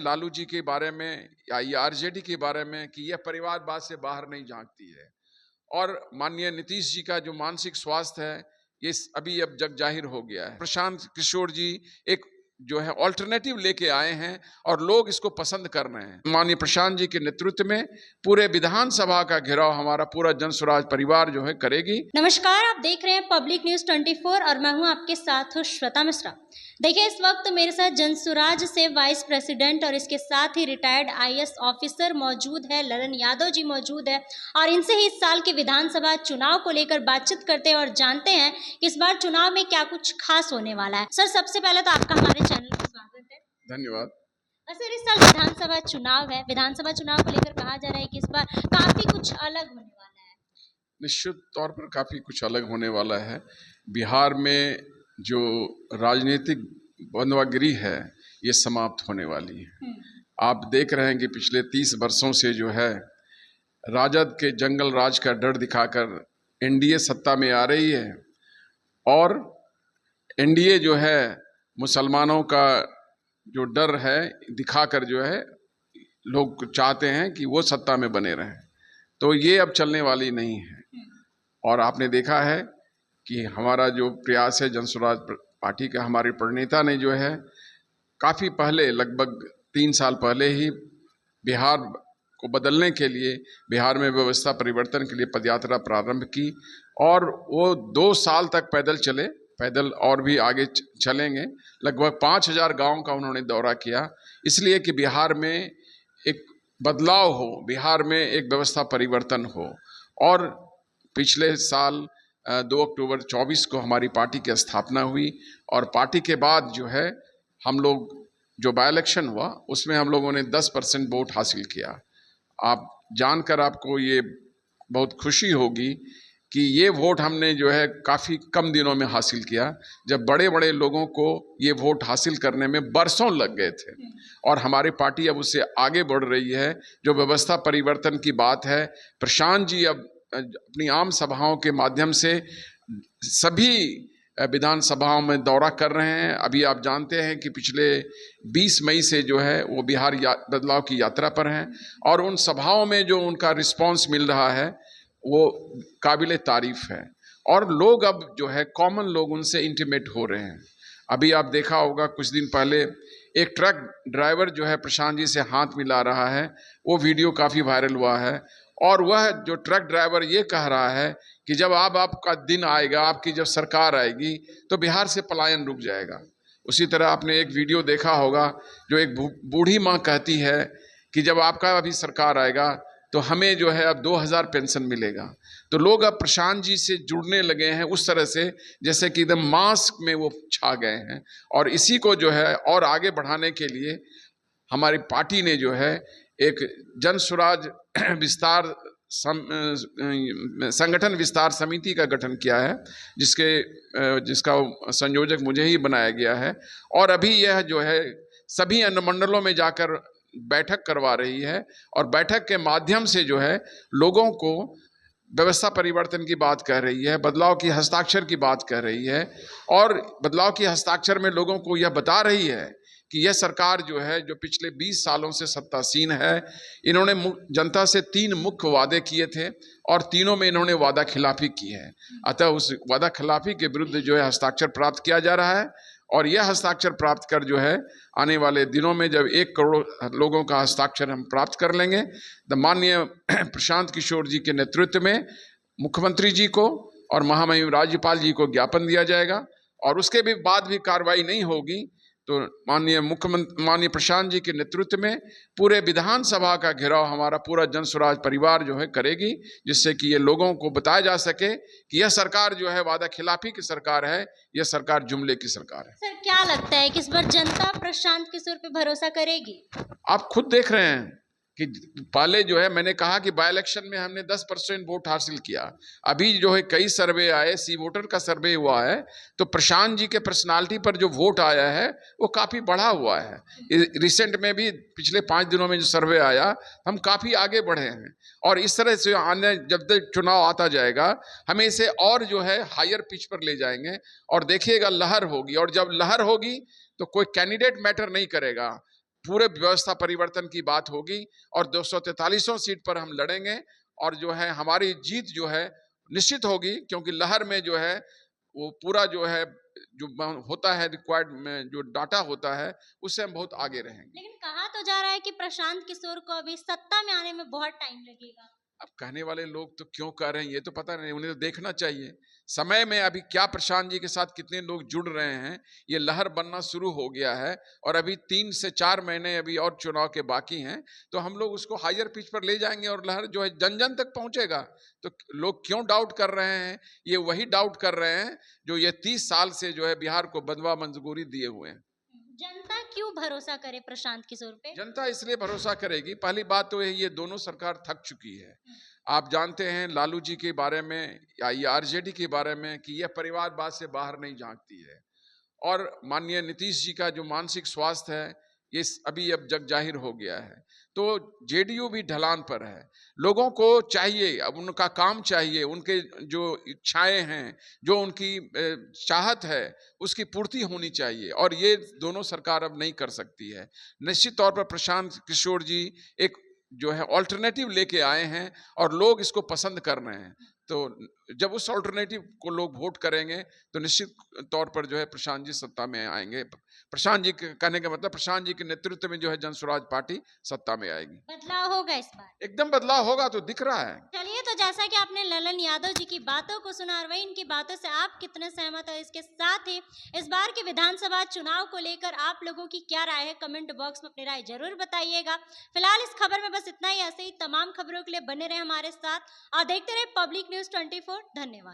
लालू जी के बारे में या ये आरजेडी के बारे में कि यह परिवारवाद से बाहर नहीं झांकती है। और माननीय नीतीश जी का जो मानसिक स्वास्थ्य है ये अभी अब जग जाहिर हो गया है। प्रशांत किशोर जी एक जो है ऑल्टरनेटिव लेके आए हैं और लोग इसको पसंद कर रहे हैं। माननीय प्रशांत जी के नेतृत्व में पूरे विधानसभा का घेराव हमारा पूरा जन स्वराज परिवार जो है करेगी। नमस्कार, आप देख रहे हैं पब्लिक न्यूज 24 और मैं हूं आपके साथ श्वेता मिश्रा। देखिए, इस वक्त मेरे साथ जन स्वराज से वाइस प्रेसिडेंट और इसके साथ ही रिटायर्ड आईएएस ऑफिसर मौजूद है, ललन यादव जी मौजूद है और इनसे ही इस साल के विधानसभा चुनाव को लेकर बातचीत करते हैं और जानते हैं कि इस बार चुनाव में क्या कुछ खास होने वाला है। सर, सबसे पहले तो आपका हमारे चैनल पर स्वागत है। धन्यवाद। सर, इस साल विधानसभा चुनाव है, विधानसभा चुनाव को लेकर कहा जा रहा है कि इस बार काफी कुछ अलग होने वाला है। निश्चित तौर पर काफी कुछ अलग होने वाला है। बिहार में जो राजनीतिक बंधुआगिरी है ये समाप्त होने वाली है। आप देख रहे हैं कि पिछले 30 वर्षों से जो है राजद के जंगल राज का डर दिखाकर एनडीए सत्ता में आ रही है और एनडीए जो है मुसलमानों का जो डर है दिखाकर जो है लोग चाहते हैं कि वो सत्ता में बने रहें, तो ये अब चलने वाली नहीं है। और आपने देखा है कि हमारा जो प्रयास है जन स्वराज पार्टी का, हमारे प्रणेता ने जो है काफ़ी पहले लगभग 3 साल पहले ही बिहार को बदलने के लिए, बिहार में व्यवस्था परिवर्तन के लिए पदयात्रा प्रारंभ की और वो 2 साल तक पैदल चले, पैदल और भी आगे चलेंगे। लगभग 5000 गांव का उन्होंने दौरा किया, इसलिए कि बिहार में एक बदलाव हो, बिहार में एक व्यवस्था परिवर्तन हो। और पिछले साल 2 अक्टूबर 24 को हमारी पार्टी की स्थापना हुई और पार्टी के बाद जो है हम लोग जो बाय इलेक्शन हुआ उसमें हम लोगों ने 10% वोट हासिल किया। आप जानकर आपको ये बहुत खुशी होगी कि ये वोट हमने जो है काफ़ी कम दिनों में हासिल किया, जब बड़े बड़े लोगों को ये वोट हासिल करने में बरसों लग गए थे। और हमारी पार्टी अब उससे आगे बढ़ रही है। जो व्यवस्था परिवर्तन की बात है, प्रशांत जी अब अपनी आम सभाओं के माध्यम से सभी विधानसभाओं में दौरा कर रहे हैं। अभी आप जानते हैं कि पिछले 20 मई से जो है वो बिहार बदलाव की यात्रा पर हैं और उन सभाओं में जो उनका रिस्पांस मिल रहा है वो काबिले तारीफ है और लोग अब जो है कॉमन लोग उनसे इंटीमेट हो रहे हैं। अभी आप देखा होगा कुछ दिन पहले एक ट्रक ड्राइवर जो है प्रशांत जी से हाथ मिला रहा है, वो वीडियो काफ़ी वायरल हुआ है और वह जो ट्रक ड्राइवर ये कह रहा है कि जब आपका दिन आएगा, आपकी जब सरकार आएगी तो बिहार से पलायन रुक जाएगा। उसी तरह आपने एक वीडियो देखा होगा जो एक बूढ़ी माँ कहती है कि जब आपका अभी सरकार आएगा तो हमें जो है अब 2000 पेंशन मिलेगा। तो लोग अब प्रशांत जी से जुड़ने लगे हैं उस तरह से जैसे कि एकदम मास्क में वो छा गए हैं। और इसी को जो है और आगे बढ़ाने के लिए हमारी पार्टी ने जो है एक जन स्वराज विस्तार संगठन विस्तार समिति का गठन किया है, जिसका संयोजक मुझे ही बनाया गया है। और अभी यह जो है सभी अनुमंडलों में जाकर बैठक करवा रही है और बैठक के माध्यम से जो है लोगों को व्यवस्था परिवर्तन की बात कह रही है, बदलाव की हस्ताक्षर की बात कह रही है और बदलाव की हस्ताक्षर में लोगों को यह बता रही है कि यह सरकार जो है जो पिछले 20 सालों से सत्तासीन है, इन्होंने जनता से 3 मुख्य वादे किए थे और तीनों में इन्होंने वादा खिलाफी की है। अतः उस वादा खिलाफी के विरुद्ध जो है हस्ताक्षर प्राप्त किया जा रहा है और यह हस्ताक्षर प्राप्त कर जो है आने वाले दिनों में जब 1 करोड़ लोगों का हस्ताक्षर हम प्राप्त कर लेंगे तो माननीय प्रशांत किशोर जी के नेतृत्व में मुख्यमंत्री जी को और महामहिम राज्यपाल जी को ज्ञापन दिया जाएगा और उसके भी बाद भी कार्रवाई नहीं होगी तो माननीय प्रशांत जी के नेतृत्व में पूरे विधानसभा का घेराव हमारा पूरा जन स्वराज परिवार जो है करेगी, जिससे कि ये लोगों को बताया जा सके कि यह सरकार जो है वादा खिलाफी की सरकार है, यह सरकार जुमले की सरकार है। सर, क्या लगता है कि इस बार जनता प्रशांत किशोर पे भरोसा करेगी? आप खुद देख रहे हैं कि पहले जो है मैंने कहा कि बाय इलेक्शन में हमने 10% वोट हासिल किया। अभी जो है कई सर्वे आए, सी वोटर का सर्वे हुआ है तो प्रशांत जी के पर्सनालिटी पर जो वोट आया है वो काफ़ी बढ़ा हुआ है। रिसेंट में भी पिछले 5 दिनों में जो सर्वे आया हम काफ़ी आगे बढ़े हैं और इस तरह से आने जब तक चुनाव आता जाएगा हमें इसे और जो है हायर पिच पर ले जाएंगे और देखिएगा लहर होगी और जब लहर होगी तो कोई कैंडिडेट मैटर नहीं करेगा, पूरे व्यवस्था परिवर्तन की बात होगी और 243 सीट पर हम लड़ेंगे और जो है हमारी जीत जो है निश्चित होगी, क्योंकि लहर में जो है वो पूरा जो है जो होता है रिक्वायर्ड में जो डाटा होता है उससे हम बहुत आगे रहेंगे। लेकिन कहा तो जा रहा है कि प्रशांत किशोर को अभी सत्ता में आने में बहुत टाइम लगेगा। अब कहने वाले लोग तो क्यों कह रहे हैं ये तो पता नहीं, उन्हें तो देखना चाहिए समय में अभी क्या प्रशांत जी के साथ कितने लोग जुड़ रहे हैं। ये लहर बनना शुरू हो गया है और अभी 3 से 4 महीने अभी और चुनाव के बाकी हैं, तो हम लोग उसको हायर पिच पर ले जाएंगे और लहर जो है जन जन तक पहुंचेगा। तो लोग क्यों डाउट कर रहे हैं? ये वही डाउट कर रहे हैं जो ये 30 साल से जो है बिहार को बंधवा मंजूरी दिए हुए हैं। जनता क्यों भरोसा करे प्रशांत किशोर पे? जनता इसलिए भरोसा करेगी, पहली बात तो ये दोनों सरकार थक चुकी है। आप जानते हैं लालू जी के बारे में या ये आरजेडी के बारे में कि यह परिवारवाद से बाहर नहीं झांकती है, और माननीय नीतीश जी का जो मानसिक स्वास्थ्य है ये अभी अब जग जाहिर हो गया है। तो जेडीयू भी ढलान पर है। लोगों को चाहिए, अब उनका काम चाहिए, उनके जो इच्छाएं हैं, जो उनकी चाहत है उसकी पूर्ति होनी चाहिए, और ये दोनों सरकार अब नहीं कर सकती है। निश्चित तौर पर प्रशांत किशोर जी एक जो है ऑल्टरनेटिव लेके आए हैं और लोग इसको पसंद कर रहे हैं। तो जब उस ऑल्टरनेटिव को लोग वोट करेंगे तो निश्चित तौर पर जो है प्रशांत जी सत्ता में आएंगे। प्रशांत जी कहने का मतलब प्रशांत जी के नेतृत्व में जो है जनसुराज पार्टी सत्ता में आएगी। बदलाव होगा इस बार? एकदम बदलाव होगा, तो दिख रहा है। चलिए, तो जैसा कि आपने ललन यादव जी की बातों को सुना और वही इनकी बातों से आप कितने सहमत हो, इसके साथ ही इस बार के विधानसभा चुनाव को लेकर आप लोगों की क्या राय है, कमेंट बॉक्स में अपनी राय जरूर बताइएगा। फिलहाल इस खबर में बस इतना ही। ऐसे ही तमाम खबरों के लिए बने रहे हमारे साथ और देखते रहे पब्लिक न्यूज 24। धन्यवाद।